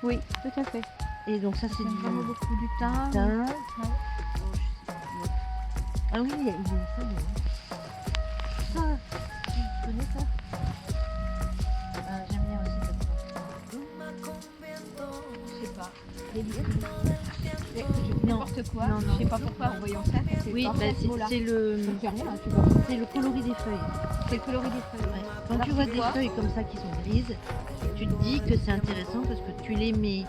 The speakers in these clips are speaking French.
Oui, tout à fait. Et donc ça c'est J'aime vraiment du beaucoup du thym. thym. Ouais. Ah oui, il y a ça. Ça, tu connais ça? Ah, j'aime bien aussi cette fois. Je sais pas. N'importe quoi. Non, non. Je sais pas pourquoi en voyant ça. Oui, pas bah, ce mot-là. c'est le coloris des feuilles. C'est le coloris des feuilles. Ouais. Quand Alors, tu vois c'est des quoi feuilles comme ça qui sont grises, tu te dis que c'est intéressant parce que tu les mets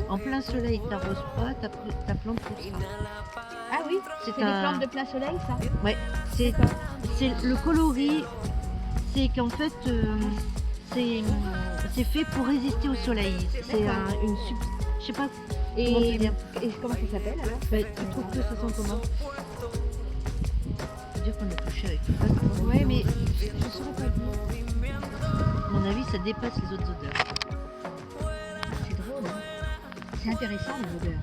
en plein soleil, tu n'arroses pas, ta plante poussera. Ah oui, C'est c'est des plantes de plein soleil, ça. Ouais, c'est le coloris, c'est qu'en fait c'est fait pour résister au soleil. C'est une je sais pas comment te dire. Et comment ça s'appelle alors? Bah, tu trouves que ça sent comment? Faut dire qu'on a touché avec tout ça. Ouais, mais je saurais pas dire. À mon avis, ça dépasse les autres odeurs. C'est drôle, hein. C'est intéressant l'odeur.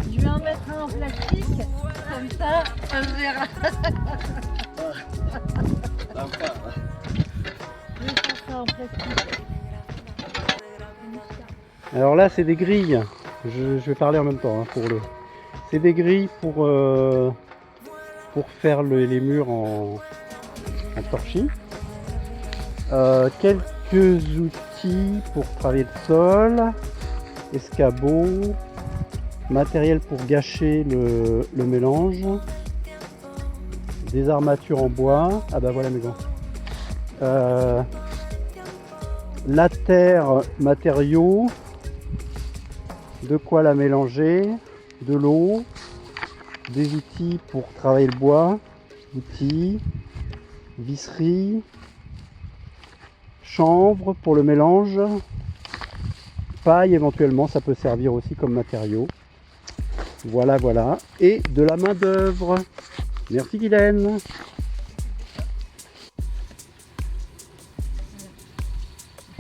Je vais en mettre un en plastique, comme ça, on verra. Je vais faire ça en plastique. Alors là, c'est des grilles. Je vais parler en même temps pour le. C'est des grilles pour faire les murs en torchis. Quelques outils pour travailler le sol, escabeaux, matériel pour gâcher le mélange, des armatures en bois. Ah bah voilà mes gants. La terre, matériaux, de quoi la mélanger, de l'eau, des outils pour travailler le bois, outils, visserie, chanvre pour le mélange, paille éventuellement, ça peut servir aussi comme matériau. Voilà, voilà. Et de la main d'œuvre. Merci Guylaine. Ça,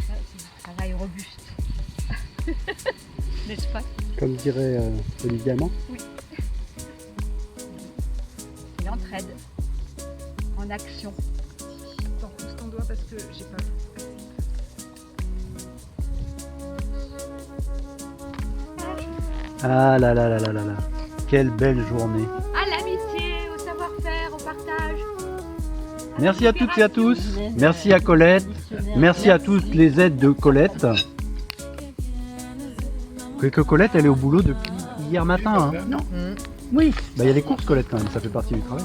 c'est un travail robuste. N'est-ce pas? Comme dirait Olivier Amand. Oui. C'est l'entraide. En action. Attends, pousse ton doigt parce que j'ai pas. Ah là là là là là là. Quelle belle journée. À l'amitié, au savoir-faire, au partage. Merci à toutes et à tous. Merci à Colette. Merci à toutes les aides de Colette. Que Colette, elle est au boulot depuis hier matin. Hein. Non. Oui. Bah, il y a les courses Colette quand même, ça fait partie du travail.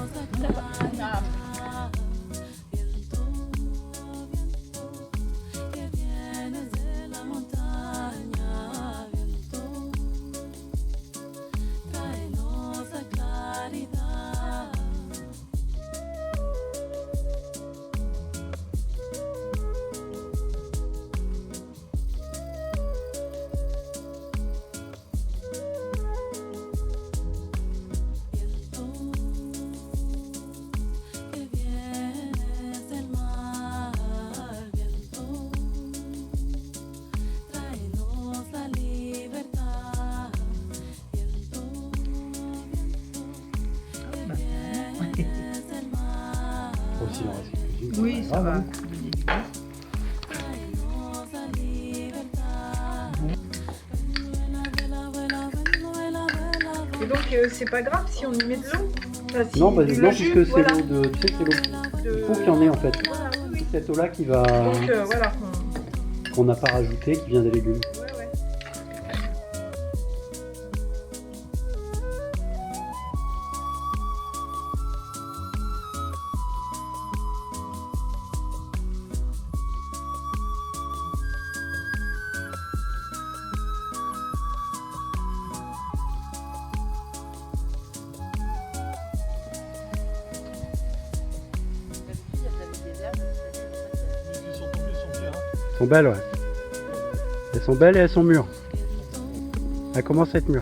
Aussi, on reste cuisine. Oui, ça va. Et donc, c'est pas grave si on y met de l'eau? Enfin, si Non, bah, du non jus, puisque c'est voilà. l'eau de. Tu sais que c'est l'eau. De- Il faut qu'il y en ait en fait. Voilà, oui, oui. C'est cette eau-là qui va. Donc, voilà. Qu'on n'a pas rajouté, qui vient des légumes. Ouais, ouais. sont belles, ouais. Elles sont belles et elles sont mûres. Elles commencent à être mûres.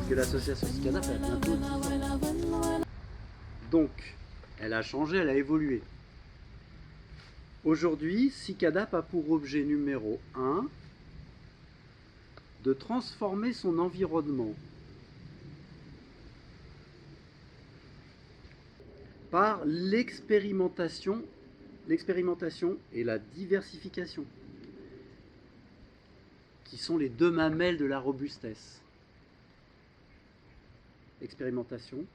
Que l'association Cicadap a bientôt 10 ans. Donc, elle a changé, elle a évolué. Aujourd'hui, Cicadap a pour objet numéro 1 de transformer son environnement par l'expérimentation et la diversification, qui sont les deux mamelles de la robustesse. Expérimentation,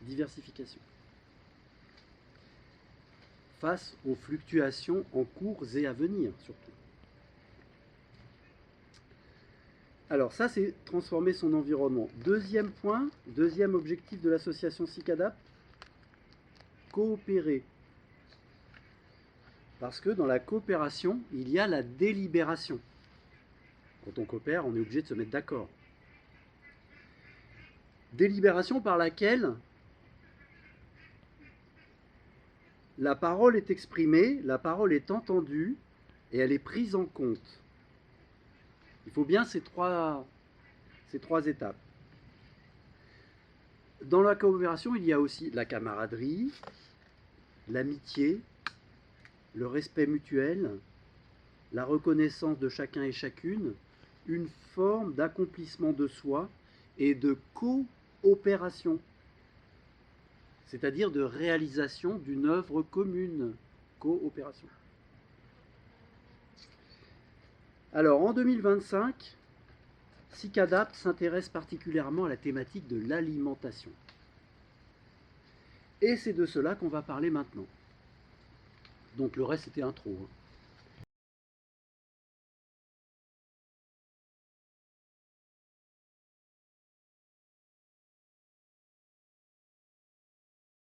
diversification. Face aux fluctuations en cours et à venir, surtout. Alors ça, c'est transformer son environnement. Deuxième point, deuxième objectif de l'association Cicadap, coopérer. Parce que dans la coopération, il y a la délibération. Quand on coopère, on est obligé de se mettre d'accord. Délibération par laquelle la parole est exprimée, la parole est entendue et elle est prise en compte. Il faut bien ces trois étapes. Dans la coopération, il y a aussi la camaraderie, l'amitié, le respect mutuel, la reconnaissance de chacun et chacune, une forme d'accomplissement de soi et de coopération, c'est-à-dire de réalisation d'une œuvre commune. Coopération. Alors, en 2025, Cicadap s'intéresse particulièrement à la thématique de l'alimentation. Et c'est de cela qu'on va parler maintenant. Donc le reste, c'était intro.